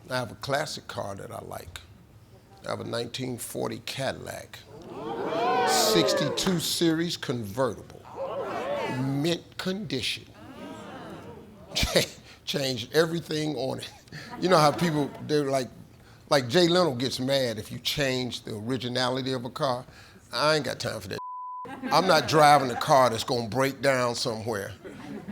I have a classic car that I like. I have a 1940 Cadillac, 62 Series convertible, mint condition. Changed everything on it. You know how people, they're like Jay Leno gets mad if you change the originality of a car. I ain't got time for that. I'm not driving a car that's gonna break down somewhere.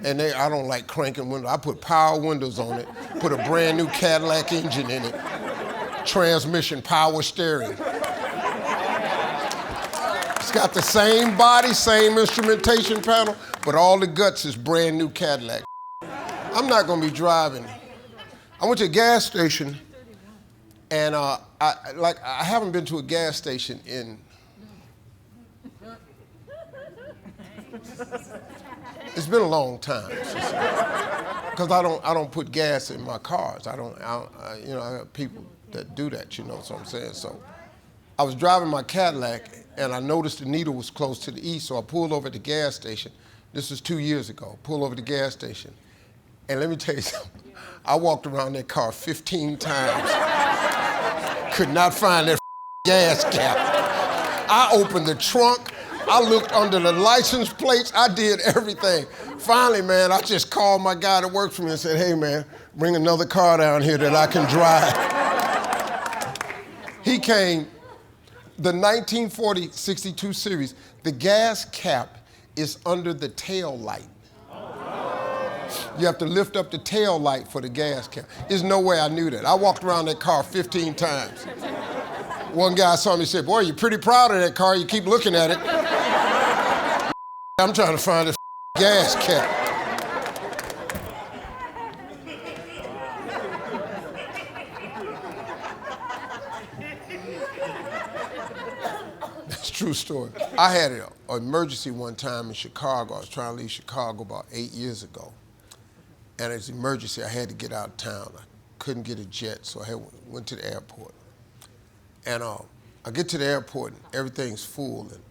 And I don't like cranking windows. I put power windows on it, put a brand new Cadillac engine in it, transmission, power steering. It's got the same body, same instrumentation panel, but all the guts is brand new Cadillac. I'm not gonna be driving. I went to a gas station, and I haven't been to a gas station in. It's been a long time, because I don't put gas in my cars. I have people that do that. You know what I'm saying? So, I was driving my Cadillac, and I noticed the needle was close to the east, so I pulled over at the gas station. This was 2 years ago. Pulled over at the gas station, and let me tell you something. I walked around that car 15 times. Could not find that gas cap. I opened the trunk. I looked under the license plates. I did everything. Finally, man, I just called my guy that worked for me and said, hey, man, bring another car down here that I can drive. He came, the 1940 62 Series, the gas cap is under the tail light. You have to lift up the tail light for the gas cap. There's no way I knew that. I walked around that car 15 times. One guy saw me and said, boy, you're pretty proud of that car. You keep looking at it. I'm trying to find the gas cap. That's a true story. I had an emergency one time in Chicago. I was trying to leave Chicago about 8 years ago. And it's an emergency. I had to get out of town. I couldn't get a jet, so I went to the airport. And I get to the airport and everything's full. And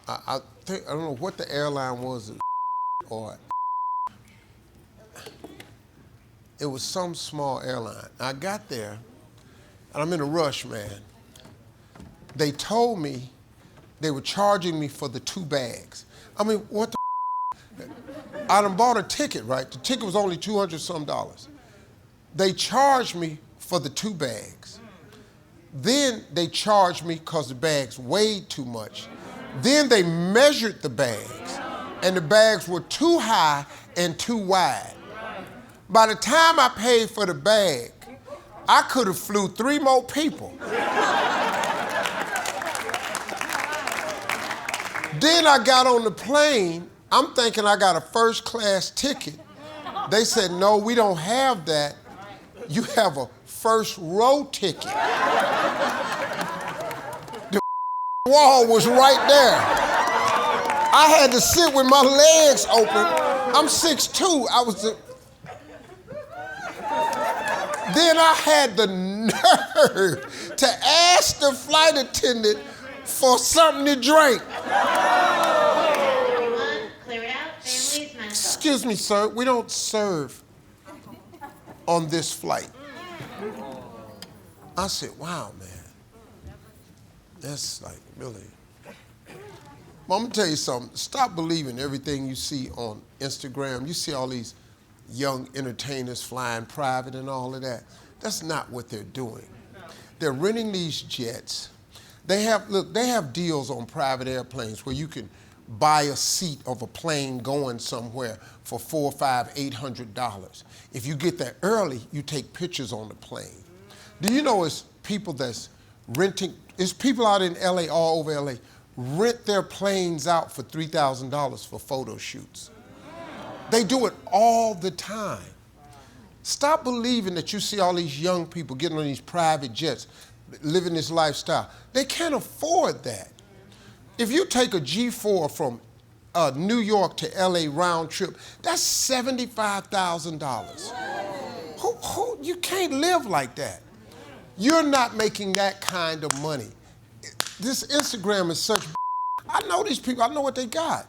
I don't know what the airline was, or it was some small airline. I got there, and I'm in a rush, man. They told me they were charging me for the 2 bags. I mean, what the I done bought a ticket, right? The ticket was only $200-some. They charged me for the 2 bags. Then they charged me because the bags weighed too much. Then they measured the bags, and the bags were too high and too wide. By the time I paid for the bag, I could have flew 3 more people. Then I got on the plane. I'm thinking I got a first-class ticket. They said, no, we don't have that. You have a first-row ticket. The wall was right there. I had to sit with my legs open. I'm 6'2". Then I had the nerve to ask the flight attendant for something to drink. Excuse me, sir, we don't serve on this flight. I said, wow, man. That's like really. Well, I'm gonna tell you something. Stop believing everything you see on Instagram. You see all these young entertainers flying private and all of that. That's not what they're doing. They're renting these jets. They have deals on private airplanes where you can buy a seat of a plane going somewhere for $400, $500, $800. If you get there early, you take pictures on the plane. Do you know it's people that's renting, it's people out in LA, all over LA, rent their planes out for $3,000 for photo shoots. They do it all the time. Stop believing that you see all these young people getting on these private jets, living this lifestyle. They can't afford that. If you take a G4 from New York to LA round trip, that's $75,000. You can't live like that. You're not making that kind of money. This Instagram is such. I know these people, I know what they got.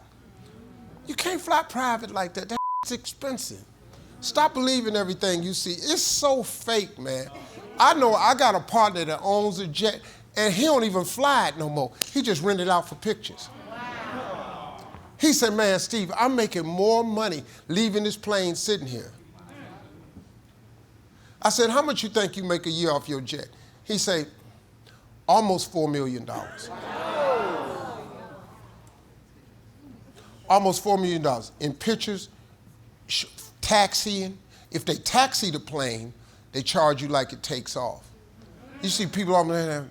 You can't fly private like that. That's expensive. Stop believing everything you see. It's so fake, man. I know I got a partner that owns a jet, and he don't even fly it no more. He just rent it out for pictures. Wow. He said, man, Steve, I'm making more money leaving this plane sitting here. I said, how much you think you make a year off your jet? He said, almost $4 million. Almost $4 million in pictures, taxiing. If they taxi the plane, they charge you like it takes off. You see people on there,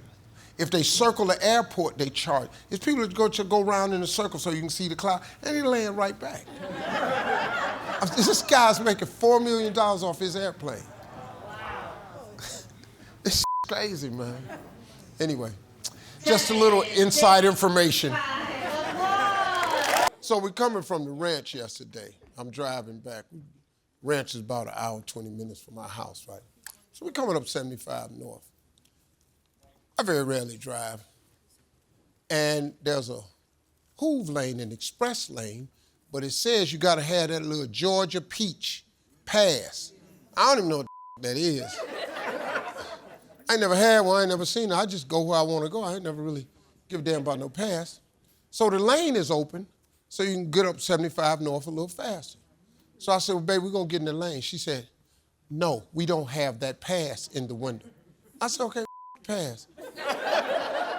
if they circle the airport, they charge. It's people that go around in a circle so you can see the cloud, and they land right back. This guy's making $4 million off his airplane. It's crazy, man. Anyway, just a little inside information. So we're coming from the ranch yesterday. I'm driving back. Ranch is about an hour, 20 minutes from my house, right? So we're coming up 75 North. I very rarely drive. And there's a Hoove lane and express lane, but it says you gotta have that little Georgia Peach pass. I don't even know what that is. I ain't never had one, I ain't never seen it. I just go where I wanna go. I ain't never really give a damn about no pass. So the lane is open, so you can get up 75 North a little faster. So I said, well, baby, we're gonna get in the lane. She said, no, we don't have that pass in the window. I said, okay, pass.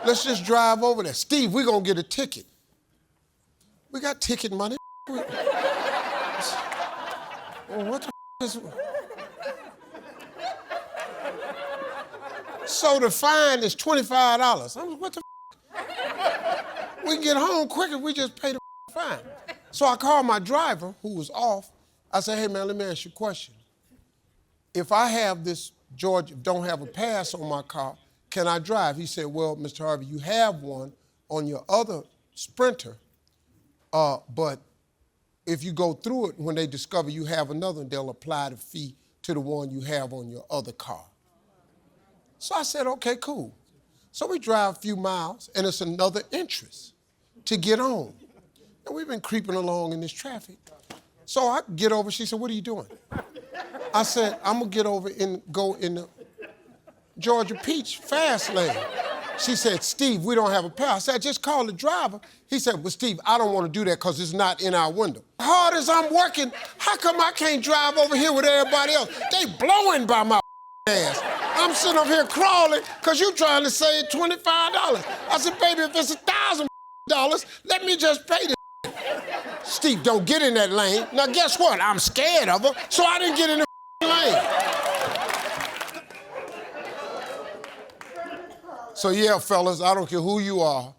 Let's just drive over there. Steve, we're gonna get a ticket. We got ticket money. Well, what the is... So the fine is $25. I'm like, what the We can get home quicker, we just pay the fine. So I called my driver, who was off. I said, hey man, let me ask you a question. If I have this Georgia, don't have a pass on my car, can I drive? He said, well, Mr. Harvey, you have one on your other Sprinter, but if you go through it, when they discover you have another one, they'll apply the fee to the one you have on your other car. So I said, okay, cool. So we drive a few miles, and it's another interest to get on. And we've been creeping along in this traffic. So I get over, she said, what are you doing? I said, I'm gonna get over and go in the Georgia Peach fast lane. She said, Steve, we don't have a pass. I said, just call the driver. He said, well, Steve, I don't want to do that because it's not in our window. Hard as I'm working, how come I can't drive over here with everybody else? They blowing by my ass. I'm sitting up here crawling because you trying to save $25. I said, baby, if it's $1,000, let me just pay this. Steve, don't get in that lane. Now, guess what? I'm scared of her, so I didn't get in the lane. So, yeah, fellas, I don't care who you are,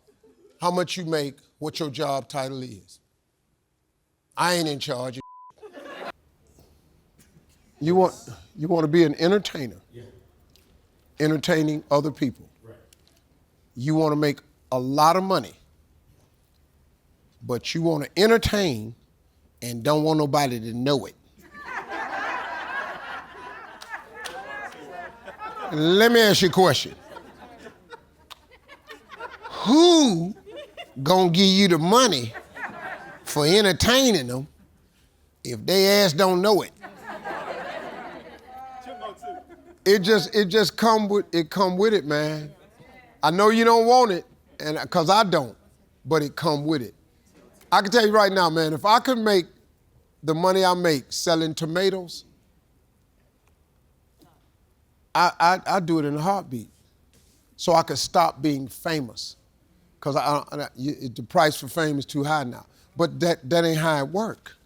how much you make, what your job title is. I ain't in charge of You want to be an entertainer, yeah. Entertaining other people. Right. You want to make a lot of money, but you want to entertain and don't want nobody to know it. Let me ask you a question. Who gonna give you the money for entertaining them if they ass don't know it? It just come with it, man. I know you don't want it, and cause I don't, but it come with it. I can tell you right now, man, if I could make the money I make selling tomatoes, I'd do it in a heartbeat, so I could stop being famous, cause the price for fame is too high now. But that ain't how it work.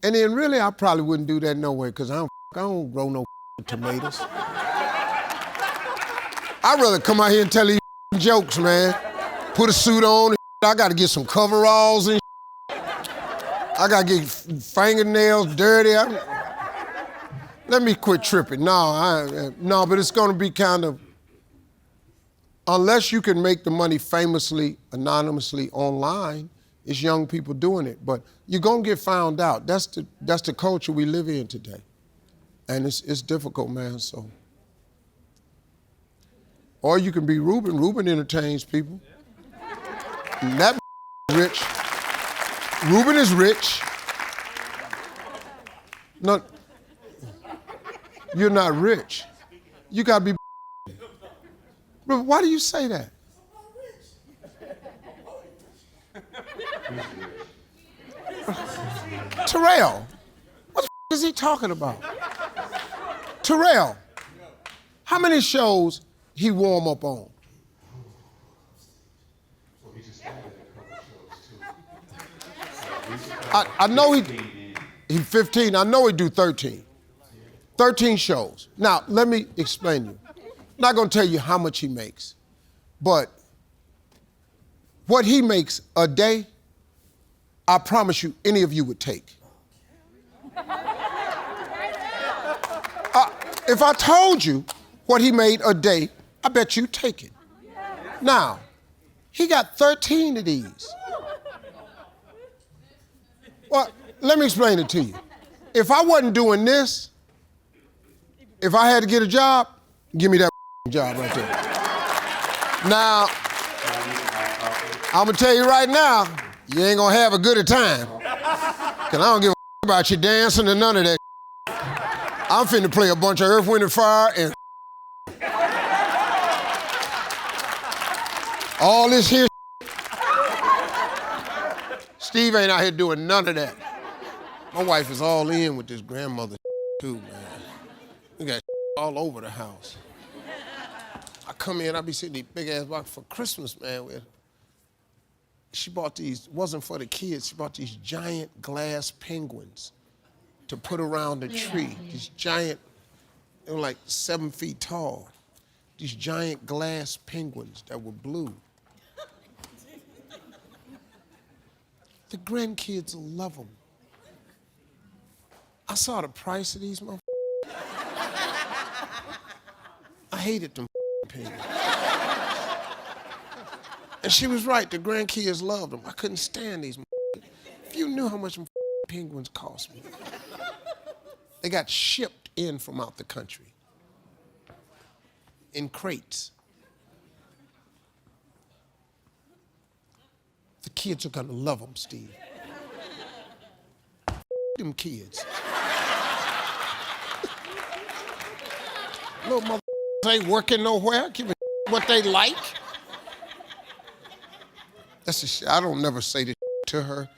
And then really, I probably wouldn't do that no way, cause I don't grow no tomatoes. I'd rather come out here and tell these jokes, man. Put a suit on, I gotta get some coveralls and I gotta get fingernails dirty. Let me quit tripping. No, but it's gonna be kind of, unless you can make the money famously, anonymously online, it's young people doing it, but you're gonna get found out. That's the culture we live in today. And it's difficult, man, so. Or you can be Ruben. Ruben entertains people. And that rich. Ruben is rich. No, you're not rich. You got to be. Bro, why do you say that? Terrell, what the is he talking about? Terrell, how many shows he warm up on? I know he's 15. I know he do 13. 13 shows. Now, let me explain to you. I'm not going to tell you how much he makes, but what he makes a day, I promise you, any of you would take. If I told you what he made a day, I bet you'd take it. Now, he got 13 of these. Well, let me explain it to you. If I wasn't doing this, if I had to get a job, give me that job right there. Now, I'm gonna tell you right now, you ain't gonna have a good a time. Cause I don't give a about you dancing or none of that. I'm finna play a bunch of Earth, Wind, and Fire and all this here. Steve ain't out here doing none of that. My wife is all in with this grandmother too, man. We got all over the house. I come in, I be sitting these big ass box for Christmas, man. She bought these, wasn't for the kids, she bought these giant glass penguins to put around the tree. These giant, they were like 7 feet tall. These giant glass penguins that were blue. The grandkids will love them. I saw the price of these motherfuckers. I hated them penguins. And she was right, the grandkids loved them. I couldn't stand these motherfuckers. If you knew how much them penguins cost me. They got shipped in from out the country in crates. The kids are gonna love them, Steve. Them kids. Little mother ain't working nowhere, give a what they like. That's a shit. I don't never say this to her.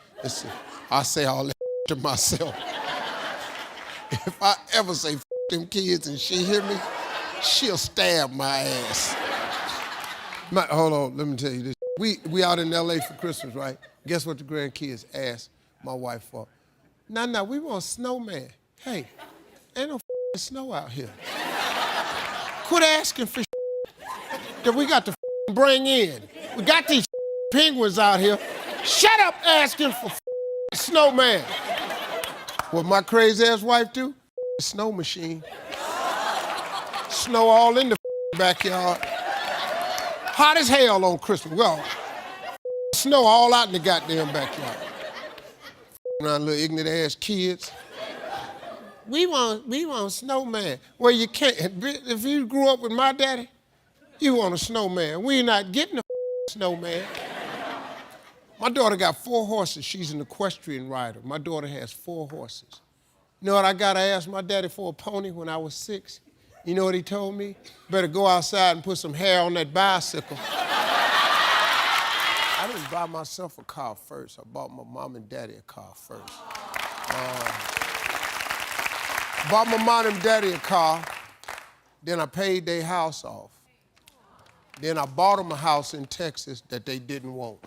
I say all that to myself. If I ever say them kids and she hear me, she'll stab my ass. Hold on, let me tell you this. We out in LA for Christmas, right? Guess what the grandkids asked my wife for? No, we want a snowman. Hey, ain't no snow out here. Quit asking for that we got to bring in. We got these penguins out here. Shut up asking for snowman. What my crazy ass wife do? Snow machine. Snow all in the backyard. Hot as hell on Christmas. Well, snow all out in the goddamn backyard. Around little ignorant ass kids. We want snowman. Well, you can't. If you grew up with my daddy, you want a snowman. We not getting a snowman. My daughter got 4 horses. She's an equestrian rider. My daughter has 4 horses. You know what I gotta ask my daddy for a pony when I was 6? You know what he told me? Better go outside and put some hair on that bicycle. I didn't buy myself a car first. I bought my mom and daddy a car first. Bought my mom and daddy a car, then I paid their house off. Then I bought them a house in Texas that they didn't want.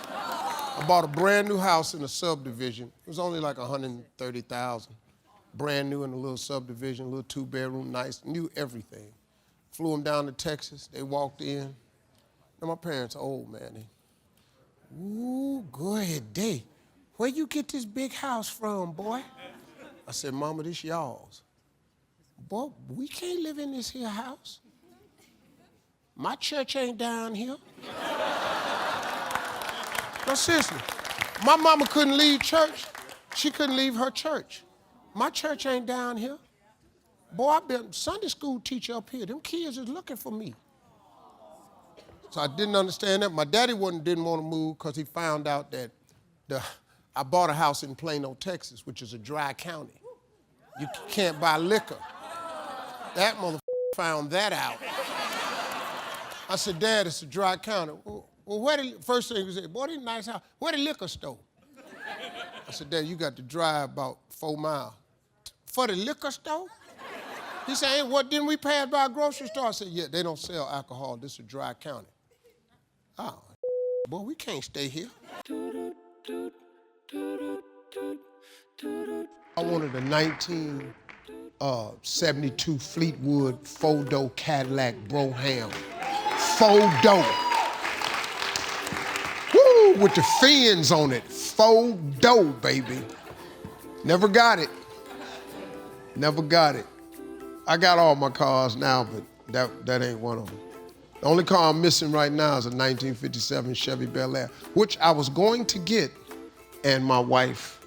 I bought a brand new house in a subdivision. It was only like $130,000. Brand new in a little subdivision, a little 2-bedroom, nice, knew everything. Flew them down to Texas. They walked in. Now my parents are old, man. Ooh, go ahead, Dave. Where you get this big house from, boy? I said, Mama, this y'all's. Boy, we can't live in this here house. My church ain't down here. No, seriously. My mama couldn't leave church. She couldn't leave her church. My church ain't down here. Boy, I've been Sunday school teacher up here. Them kids is looking for me. So I didn't understand that. My daddy didn't want to move because he found out that I bought a house in Plano, Texas, which is a dry county. You can't buy liquor. That motherfucker found that out. I said, Dad, it's a dry county. Well, first thing he said, boy, this nice house. Where the liquor store? I said, Dad, you got to drive about 4 miles. For the liquor store? He said, hey, what, didn't we pass by a grocery store? I said, yeah, they don't sell alcohol. This is a dry county. Oh, boy, we can't stay here. I wanted a 1972 Fleetwood 4-door Cadillac Brougham. 4-door. Woo, with the fins on it. 4-door, baby. Never got it. Never got it. I got all my cars now, but that ain't one of them. The only car I'm missing right now is a 1957 Chevy Bel Air, which I was going to get, and my wife.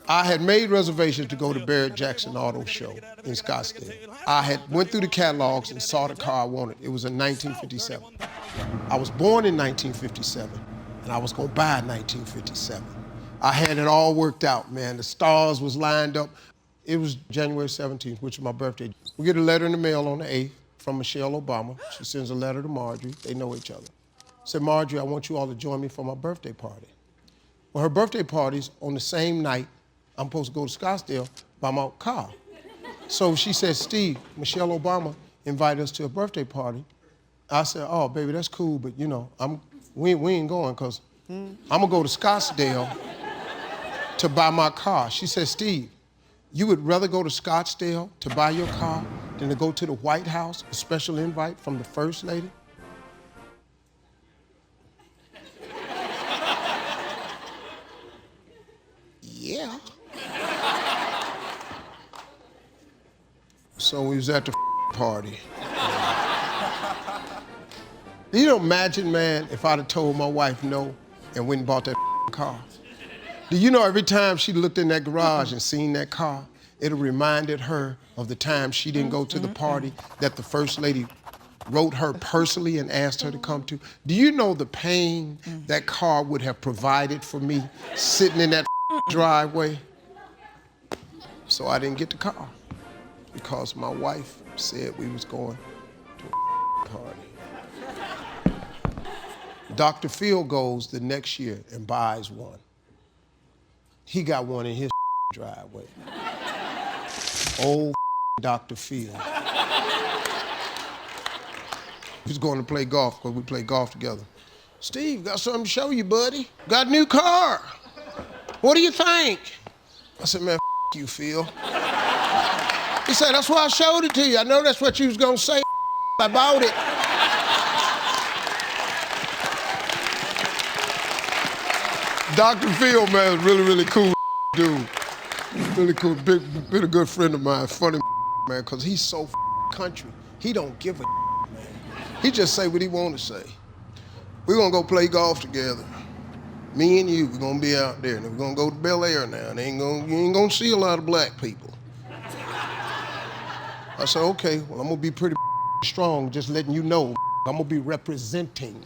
I had made reservations to go to Barrett Jackson Auto Show in Scottsdale. I had went through the catalogs and saw the car I wanted. It was a 1957. I was born in 1957, and I was gonna buy a 1957. I had it all worked out, man. The stars was lined up. It was January 17th, which is my birthday. We get a letter in the mail on the 8th from Michelle Obama. She sends a letter to Marjorie. They know each other. Said, Marjorie, I want you all to join me for my birthday party. Well, her birthday party's on the same night I'm supposed to go to Scottsdale by my car. So she said, Steve, Michelle Obama invited us to a birthday party. I said, oh, baby, that's cool, but you know, we ain't going because I'm gonna go to Scottsdale to buy my car. She said, Steve, you would rather go to Scottsdale to buy your car than to go to the White House, a special invite from the First Lady? Yeah. So we was at the party. You don't imagine, man, if I'd have told my wife no and went and bought that car. Do you know every time she looked in that garage and seen that car, it reminded her of the time she didn't go to the party that the First Lady wrote her personally and asked her to come to? Do you know the pain that car would have provided for me sitting in that driveway? So I didn't get the car because my wife said we was going to a party. Dr. Phil goes the next year and buys one. He got one in his driveway. Old Dr. Phil. He's going to play golf because we play golf together. Steve, got something to show you, buddy. Got a new car. What do you think? I said, man, you, Phil. He said, that's why I showed it to you. I know that's what you was gonna say. I bought it. Dr. Phil, man, is really, really cool dude. Really cool, been a good friend of mine, funny man, because he's so country. He don't give a man. He just say what he want to say. We're gonna go play golf together. Me and you, we're gonna be out there, and we're gonna go to Bel Air now, and you ain't gonna see a lot of black people. I said, okay, well, I'm gonna be pretty strong, just letting you know, I'm gonna be representing.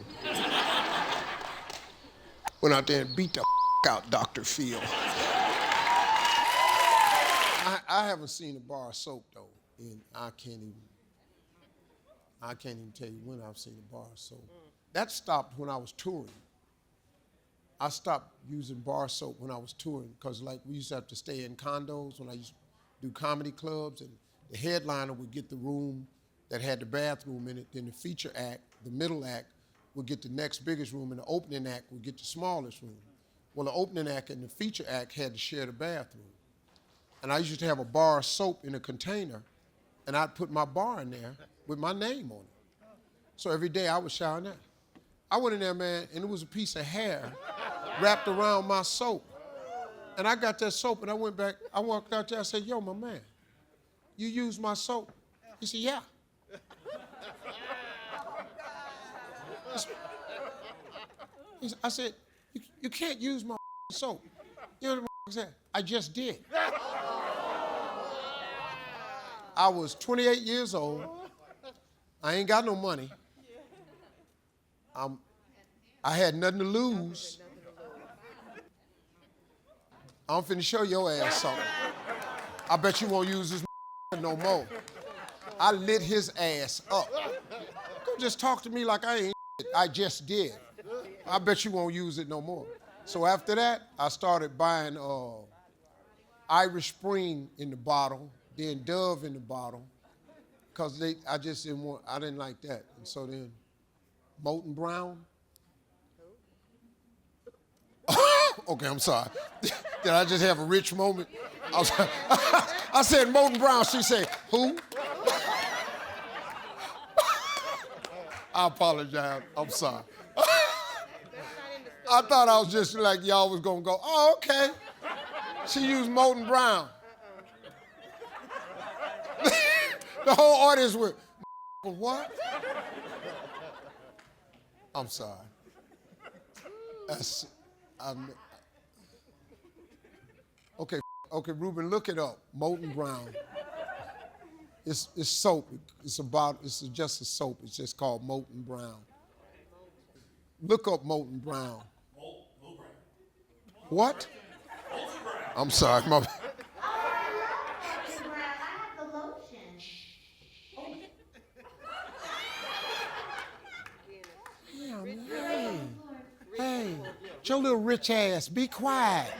Went out there and beat the out Dr. Phil. I haven't seen a bar of soap, though, and I can't even tell you when I've seen a bar of soap. That stopped when I was touring. I stopped using bar soap when I was touring because, like, we used to have to stay in condos when I used to do comedy clubs, and the headliner would get the room that had the bathroom in it, then the feature act, the middle act, would get the next biggest room, and the opening act would get the smallest room. Well, the opening act and the feature act had to share the bathroom. And I used to have a bar of soap in a container, and I'd put my bar in there with my name on it. So every day I was showering that. I went in there, man, and it was a piece of hair wrapped around my soap. And I got that soap, and I went back, I walked out there, I said, yo, my man, you used my soap? He said, yeah. I said, you can't use my soap. You know what I said? I just did. I was 28 years old. I ain't got no money. I had nothing to lose. I'm finna show your ass something. I bet you won't use this no more. I lit his ass up. Don't just talk to me like I ain't I just did. I bet you won't use it no more. So after that, I started buying Irish Spring in the bottle, then Dove in the bottle, because I just I didn't like that. And so then Molten Brown. Okay, I'm sorry. Did I just have a rich moment? I said Molten Brown. She said, who? I apologize. I'm sorry. I thought I was just like y'all was going to go, oh, okay. She used Molten Brown. The whole audience went, what? I'm sorry. Okay, Ruben, look it up. Molten Brown. It's soap. It's just a soap. It's just called Molten Brown. Look up Molten Brown. Molten Brown. What? Molten Brown. I'm sorry, my. Damn, hey, your little rich ass, be quiet.